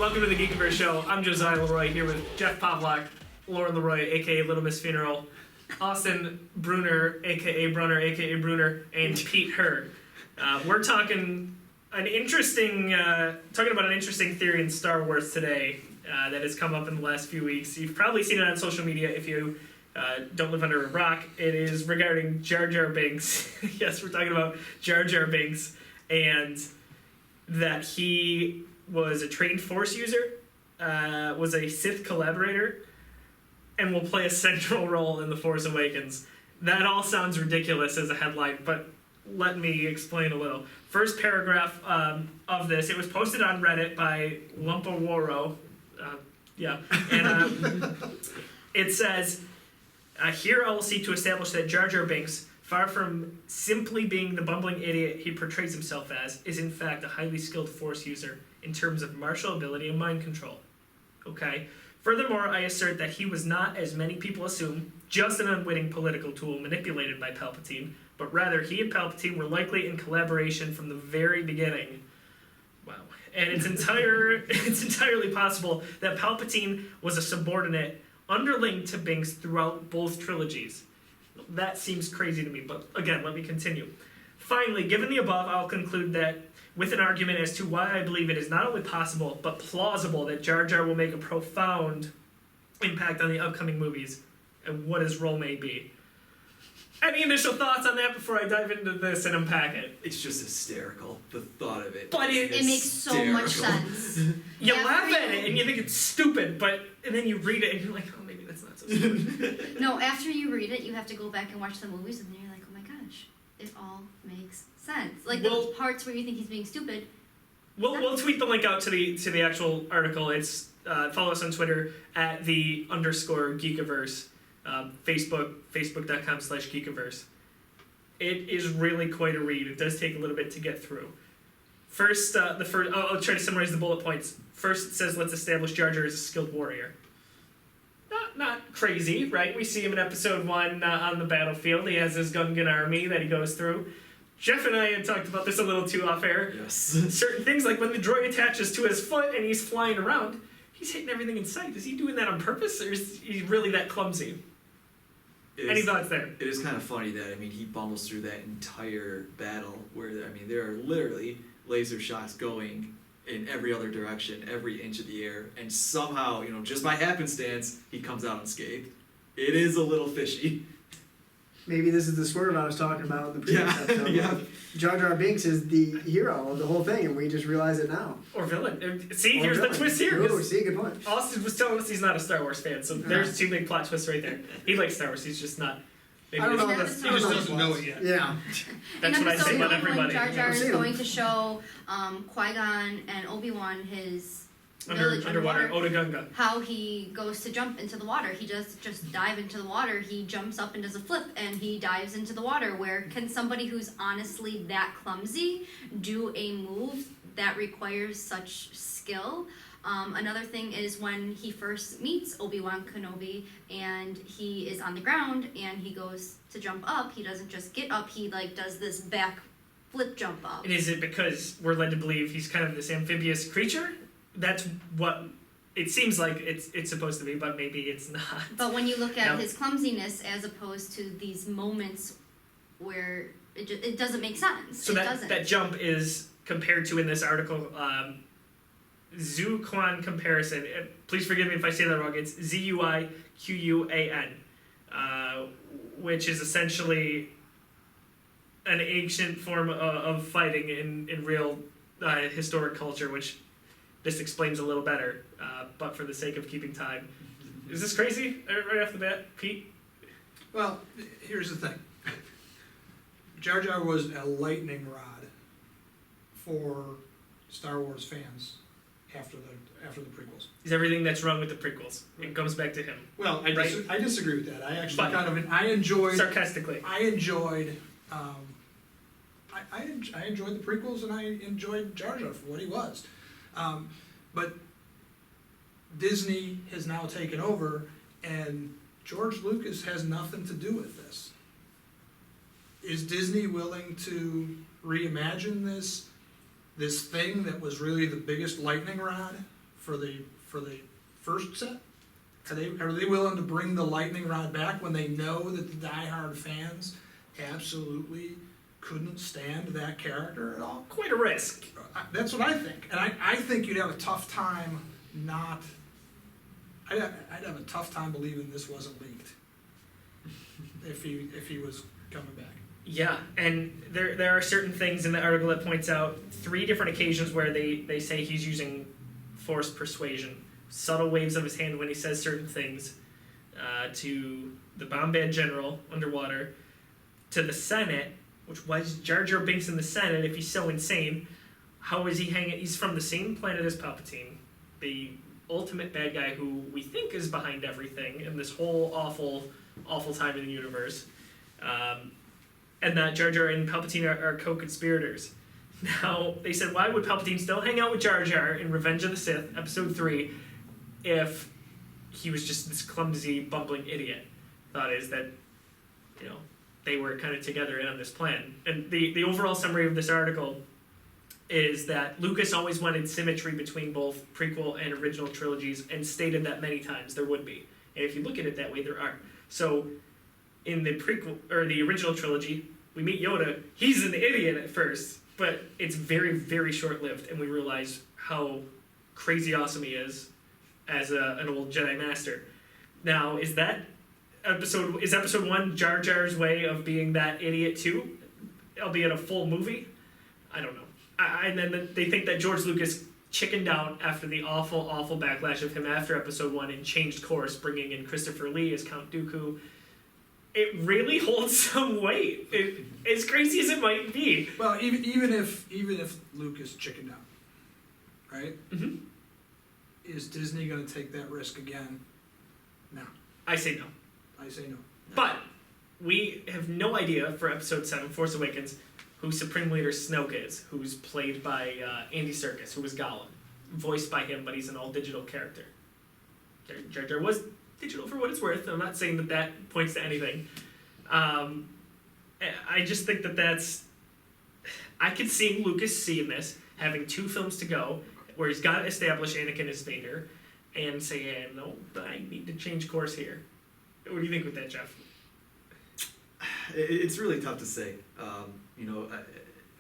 Welcome to the Geekiverse show. I'm Josiah Leroy here with Jeff Pavlak, Lauren Leroy, aka Little Miss Funeral, Austin Bruner, aka Brunner, aka Bruner, and Pete Herr. We're talking about an interesting theory in Star Wars today that has come up in the last few weeks. You've probably seen it on social media if you don't live under a rock. It is regarding Jar Jar Binks. Yes, we're talking about Jar Jar Binks, and that he was a trained Force user, was a Sith collaborator, and will play a central role in The Force Awakens. That all sounds ridiculous as a headline, but let me explain a little. First paragraph of this, it was posted on Reddit by Lumpaworo. It says, here I will seek to establish that Jar Jar Binks, far from simply being the bumbling idiot he portrays himself as, is in fact a highly skilled Force user in terms of martial ability and mind control. Okay? Furthermore, I assert that he was not, as many people assume, just an unwitting political tool manipulated by Palpatine, but rather he and Palpatine were likely in collaboration from the very beginning. Wow. And it's entirely possible that Palpatine was a subordinate underling to Binks throughout both trilogies. That seems crazy to me, but again, let me continue. Finally, given the above, I'll conclude that with an argument as to why I believe it is not only possible, but plausible that Jar Jar will make a profound impact on the upcoming movies, and what his role may be. Any initial thoughts on that before I dive into this and unpack it? It's just hysterical, the thought of it. But it makes so much sense. You laugh at it and you think it's stupid, and then you read it and you're like, oh, maybe that's not so stupid. No, after you read it, you have to go back and watch the movies, and then you're like, oh my gosh, it all makes sense. Like those parts where you think he's being stupid. We'll tweet the link out to the actual article. It's follow us on Twitter at _Geekiverse. Facebook.com/Geekiverse. It is really quite a read. It does take a little bit to get through. I'll try to summarize the bullet points. First, it says, let's establish Jar Jar as a skilled warrior. Not crazy, right? We see him in episode 1 on the battlefield. He has his Gungan army that he goes through. Jeff and I had talked about this a little too off air. Yes. Certain things, like when the droid attaches to his foot and he's flying around, he's hitting everything in sight. Is he doing that on purpose, or is he really that clumsy? Any thoughts there? It is kind of funny that, he bumbles through that entire battle where, there are literally laser shots going in every other direction, every inch of the air, and somehow, just by happenstance, he comes out unscathed. It is a little fishy. Maybe this is the swerve I was talking about in the previous episode. Yeah. Jar Jar Binks is the hero of the whole thing, and we just realize it now. Or villain. See, here's the twist here. Ooh, see, good point. Austin was telling us he's not a Star Wars fan, so there's two big plot twists right there. He likes Star Wars, he's just not. I don't know. He He just doesn't know it yet. Yeah. That's what I say about When everybody. Jar Jar is going to show Qui-Gon and Obi-Wan his village Underwater, Oda Gunga. how he goes to jump into the water. He does just dive into the water. He jumps up and does a flip, and he dives into the water. Where can somebody who's honestly that clumsy do a move that requires such skill? Another thing is when he first meets Obi-Wan Kenobi and he is on the ground and he goes to jump up, he doesn't just get up, he does this back flip jump up. And is it because we're led to believe he's kind of this amphibious creature? That's what it seems like it's supposed to be, but maybe it's not. But when you look at his clumsiness as opposed to these moments where it doesn't make sense. So that jump is compared to, in this article, Zuquan comparison. Please forgive me if I say that wrong. It's Zuiquan, which is essentially an ancient form of fighting in real historic culture, which this explains a little better, but for the sake of keeping time. Is this crazy right off the bat, Pete? Well, here's the thing. Jar Jar was a lightning rod for Star Wars fans after the prequels. Is everything that's wrong with the prequels? It comes back to him. Well, I disagree with that. I actually But I enjoyed sarcastically. I enjoyed the prequels, and I enjoyed Jar Jar for what he was. But Disney has now taken over, and George Lucas has nothing to do with this. Is Disney willing to reimagine this thing that was really the biggest lightning rod for the first set? Are they willing to bring the lightning rod back when they know that the diehard fans absolutely couldn't stand that character at all? Quite a risk. That's what I think, and I think you'd have a tough time I'd have a tough time believing this wasn't leaked. If he was coming back. Yeah, and there are certain things in the article that points out 3 different occasions where they say he's using forced persuasion. Subtle waves of his hand when he says certain things, to the Bombad General underwater, to the Senate, which was Jar Jar Binks in the Senate. If he's so insane, how is he hanging? He's from the same planet as Palpatine, the ultimate bad guy who we think is behind everything in this whole awful time in the universe. And that Jar Jar and Palpatine are co-conspirators. Now, they said, why would Palpatine still hang out with Jar Jar in Revenge of the Sith, Episode 3, if he was just this clumsy, bumbling idiot? Thought is that, they were kind of together in on this plan. And the overall summary of this article is that Lucas always wanted symmetry between both prequel and original trilogies and stated that many times there would be. And if you look at it that way, there are. So, in the prequel, or the original trilogy, we meet Yoda. He's an idiot at first, but it's very, very short-lived, and we realize how crazy awesome he is as an old Jedi Master. Now, is episode 1 Jar Jar's way of being that idiot too, albeit a full movie? I don't know. And then they think that George Lucas chickened out after the awful backlash of him after episode 1 and changed course, bringing in Christopher Lee as Count Dooku. It really holds some weight. As crazy as it might be. Well, even if Lucas chickened out, right? Mm-hmm. Is Disney going to take that risk again? No. I say no. I say no. But we have no idea for episode 7, Force Awakens, who Supreme Leader Snoke is, who's played by Andy Serkis, who was Gollum. Voiced by him, but he's an all-digital character. Jar Jar was digital for what it's worth. I'm not saying that points to anything. I just think that's... I could see Lucas seeing this, having 2 films to go, where he's got to establish Anakin as Vader, and say, no, I need to change course here. What do you think with that, Jeff? It's really tough to say.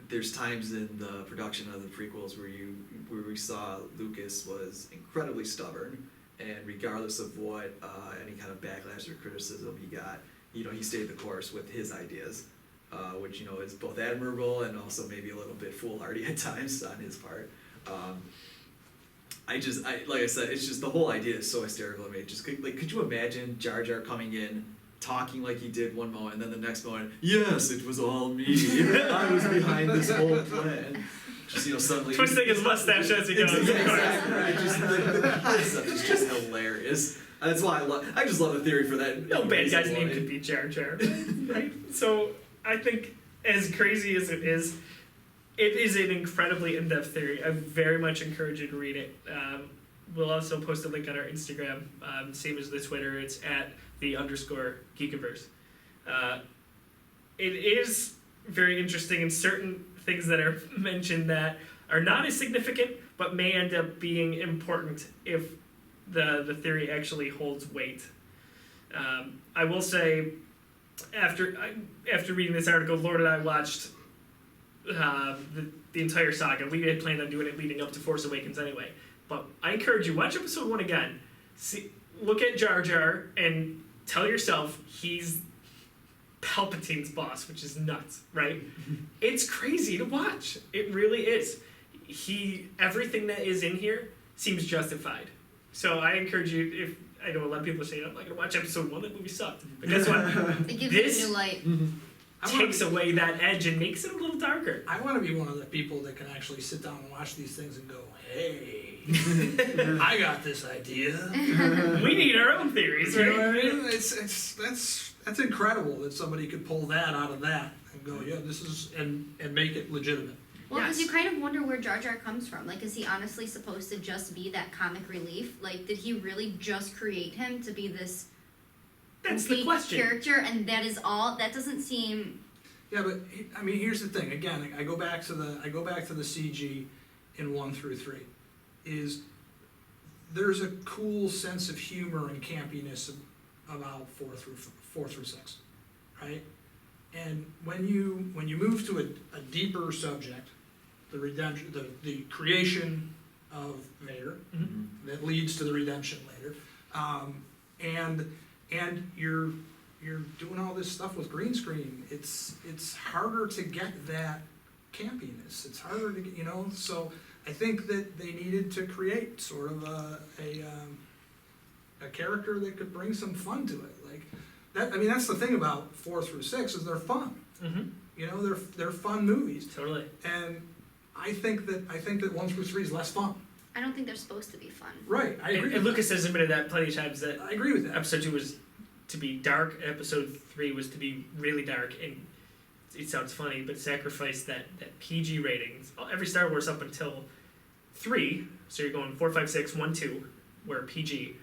There's times in the production of the prequels where we saw Lucas was incredibly stubborn, and regardless of what any kind of backlash or criticism he got, he stayed the course with his ideas, which is both admirable and also maybe a little bit foolhardy at times on his part. Like I said, it's just the whole idea is so hysterical to me. Just could you imagine Jar Jar coming in, talking like he did one moment, and then the next moment, yes, it was all me. I was behind this whole plan. Just suddenly twisting his mustache as he goes. Exactly right. Just the concept is just hilarious. That's why I just love the theory for that. No bad guy's name could be Jar Jar, right? So I think, as crazy as it is an incredibly in-depth theory. I very much encourage you to read it. We'll also post a link on our Instagram, same as the Twitter. It's at @_Geekiverse. It is very interesting, and certain things that are mentioned that are not as significant, but may end up being important if the theory actually holds weight. I will say, after reading this article, Lord and I watched the entire saga. We had planned on doing it leading up to Force Awakens anyway. But I encourage you, watch episode 1 again. Look at Jar Jar and tell yourself he's Palpatine's boss, which is nuts, right? It's crazy to watch. It really is. Everything that is in here seems justified. So I encourage you, I know a lot of people are saying, I'm not going to watch episode 1, that movie sucked. But guess what? It gives it a new light. Takes away that edge and makes it a little darker. I want to be one of the people that can actually sit down and watch these things and go, hey, I got this idea. We need our own theories, right? You know what I mean? That's incredible that somebody could pull that out of that and go, yeah, this is, and make it legitimate. Well, because Yes. you kind of wonder where Jar Jar comes from. Like, is he honestly supposed to just be that comic relief? Like, did he really just create him to be this That's the goofy question. character, and that is all? That doesn't seem... Yeah, but I mean, here's the thing. Again, I go back to the CG in 1 through 3. Is there's a cool sense of humor and campiness about 4 through 6, right? And when you move to a deeper subject, the redemption, the creation of Vader, that leads to the redemption later, and you're doing all this stuff with green screen, it's harder to get that campiness. It's harder to get, so I think that they needed to create sort of a character that could bring some fun to it. Like that, I mean, that's the thing about 4 through 6 is they're fun. They're fun movies. Totally. And I think that 1 through 3 is less fun. I don't think they're supposed to be fun. Right, I agree. And Lucas has admitted that plenty of times that I agree with that. episode 2 was to be dark, episode 3 was to be really dark, and it sounds funny, but sacrificed that PG ratings. Every Star Wars up until 3, so you're going 4, 5, 6, 1, 2, were PG.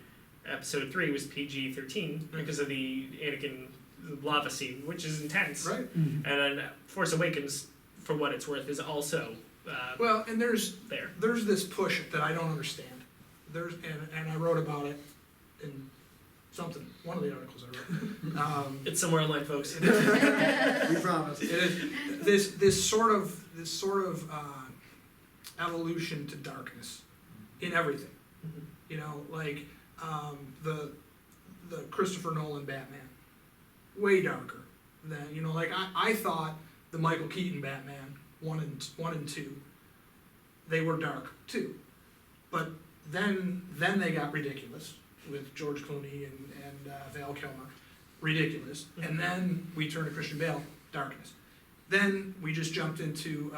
Episode 3 was PG-13 because of the Anakin lava scene, which is intense. Right. And then Force Awakens, for what it's worth, is also Well, and there's there. this push that I don't understand. And I wrote about it in one of the articles I wrote. It's somewhere online, folks. We promise. This sort of evolution to darkness in everything. Like the Christopher Nolan Batman, way darker than like I thought the Michael Keaton Batman 1 and 2, they were dark too, but then they got ridiculous with George Clooney and Val Kilmer, ridiculous, and then we turned to Christian Bale, darkness. Then we just jumped into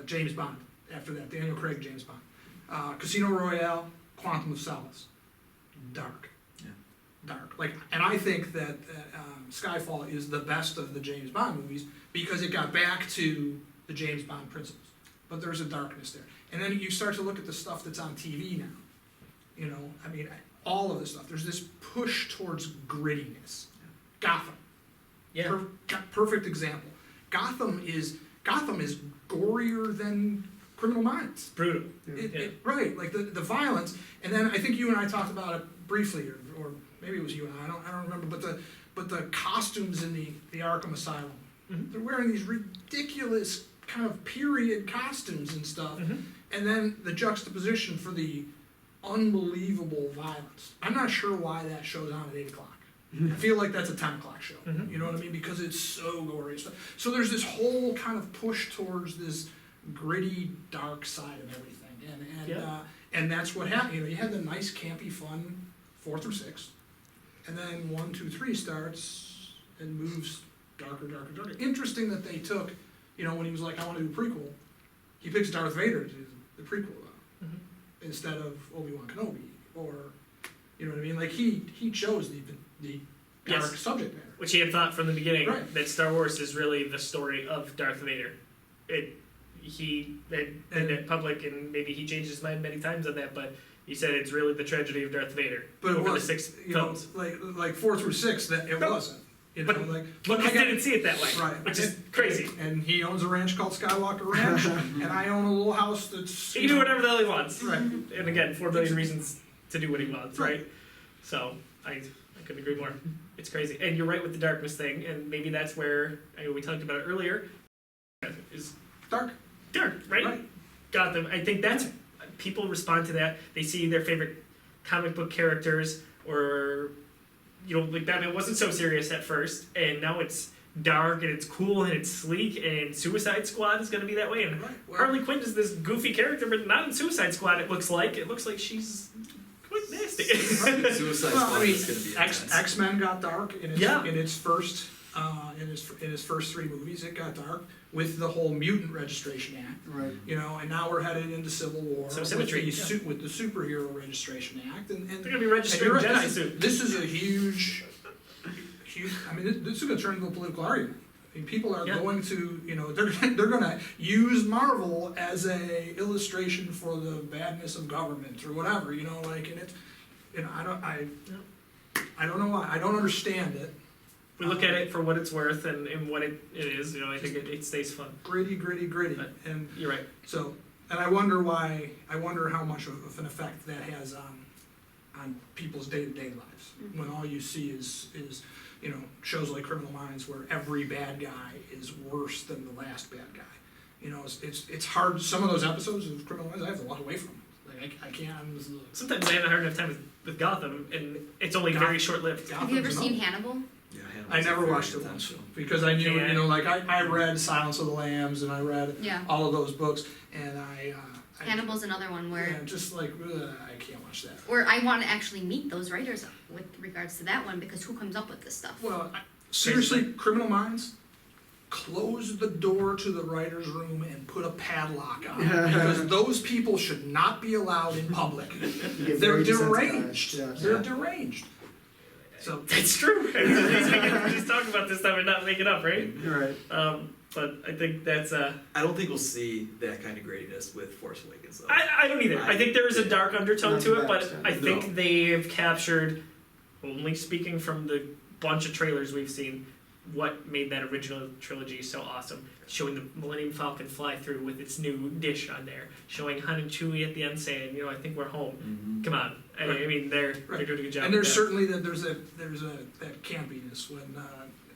James Bond after that, Daniel Craig James Bond, Casino Royale, Quantum of Solace, dark. Yeah. Dark. And I think that Skyfall is the best of the James Bond movies because it got back to the James Bond principles. But there's a darkness there. And then you start to look at the stuff that's on TV now. I mean, all of this stuff. There's this push towards grittiness. Gotham. Yeah. Perfect example. Gotham is gorier than Criminal Minds. Brutal. Right, like the violence, and then I think you and I talked about it briefly, or maybe it was you and I don't remember, but the costumes in the Arkham Asylum, they're wearing these ridiculous kind of period costumes and stuff, and then the juxtaposition for the unbelievable violence. I'm not sure why that show's on at 8 o'clock. I feel like that's a 10 o'clock show, you know what I mean, because it's so gory and stuff. So there's this whole kind of push towards this gritty, dark side of everything, and that's what happened. You had the nice, campy, fun 4 through 6, and then 1, 2, 3 starts and moves darker, darker, darker. Interesting that they took, when he was like, I want to do a prequel, he picks Darth Vader to do the prequel instead of Obi-Wan Kenobi, or you know what I mean? Like he chose the dark subject matter, Which he had thought from the beginning Right. that Star Wars is really the story of Darth Vader. He had it public, and maybe he changed his mind many times on that, but he said it's really the tragedy of Darth Vader. but it over was the 6 you know, films. like 4 through 6 that it No. wasn't. But Lucas didn't see it that way, Right. which is crazy. And he owns a ranch called Skywalker Ranch, and I own a little house that's. He can do whatever the hell he wants. Right. And again, 4 billion reasons to do what he wants, Right. right? So I couldn't agree more. It's crazy. And you're right with the darkness thing, and maybe that's where we talked about it earlier. Is Dark. dark, right? Right. Gotham. I think that's people respond to that. They see their favorite comic book characters, or like Batman wasn't so serious at first, and now it's dark and it's cool and it's sleek, and Suicide Squad is going to be that way. And Right. Well, Harley Quinn is this goofy character, but not in Suicide Squad. It looks like she's quite nasty. Right. Suicide Well, Squad I mean, is going to be intense. X-Men got dark in its Yeah. in its first in his first 3 movies. It got dark with the whole Mutant Registration Act, Right. and now we're headed into Civil War So symmetry, with the Superhero Registration Act, and They're going to be and registering you're right, Jedi suit. this is a huge. I mean, this is going to turn into a political argument. I mean, people are Yeah. going to, they're going to use Marvel as a illustration for the badness of government or whatever, and I don't know why. I don't understand it. We look at it for what it's worth and what it is. I think it stays fun. Gritty, But- and You're right. so And I wonder why. I wonder how much of an effect that has on people's day-to-day lives when all you see is shows like Criminal Minds where every bad guy is worse than the last bad guy. It's hard. Some of those episodes of Criminal Minds I have to walk away from. Like I can't. Sometimes I have a hard enough time with Gotham, and it's only very short-lived. Have you ever seen Hannibal? Yeah, I never watched it once because I knew, I read Silence of the Lambs and I read all of those books, and Hannibal's another one where just like I can't watch that. where I want to actually meet those writers with regards to that one, because who comes up with this stuff? Well, seriously, Criminal Minds, close the door to the writer's room and put a padlock on it, because those people should not be allowed in public. They're deranged. Yes. They're deranged. So It's true. At least we can just talk about this stuff and not make it up, right? Right. But I think that's I don't think we'll see that kind of grittiness with Force Awakens, though. I don't either. I think there is a dark undertone Not to to it, that but extent. I think they've captured, only speaking from the bunch of trailers we've seen, what made that original trilogy so awesome. Showing the Millennium Falcon fly through with its new dish on there. Showing Han and Chewie at the end saying, I think we're home. Mm-hmm. Come on. I mean, they're doing a good job. and there's with certainly that that campiness when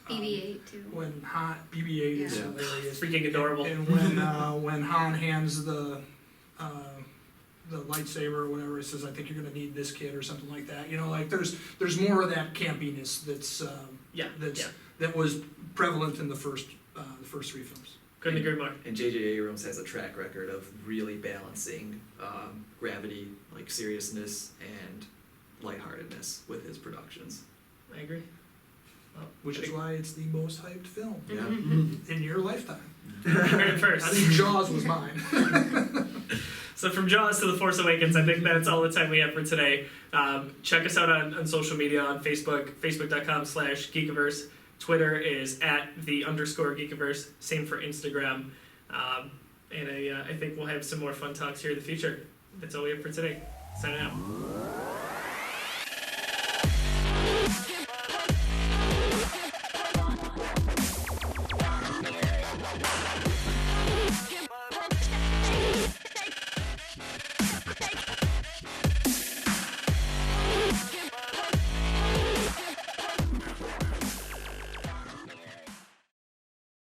BB-8 too. when Han BB-8 is Yeah. hilarious. Freaking adorable. And when Han hands the lightsaber or whatever, it says, "I think you're going to need this kid" or something like that. There's more of that campiness that was prevalent in the first 3 films. Couldn't agree more. And J.J. Abrams has a track record of really balancing gravity, like seriousness, and lightheartedness with his productions. I agree. Well, Which is why it's the most hyped film Yeah. in your lifetime. you heard it first. I think Jaws was mine. So from Jaws to The Force Awakens, I think that's all the time we have for today. Check us out on social media, on Facebook, facebook.com/Geekiverse. Twitter is @_Geekiverse. Same for Instagram. And I think we'll have some more fun talks here in the future. That's all we have for today. Signing out.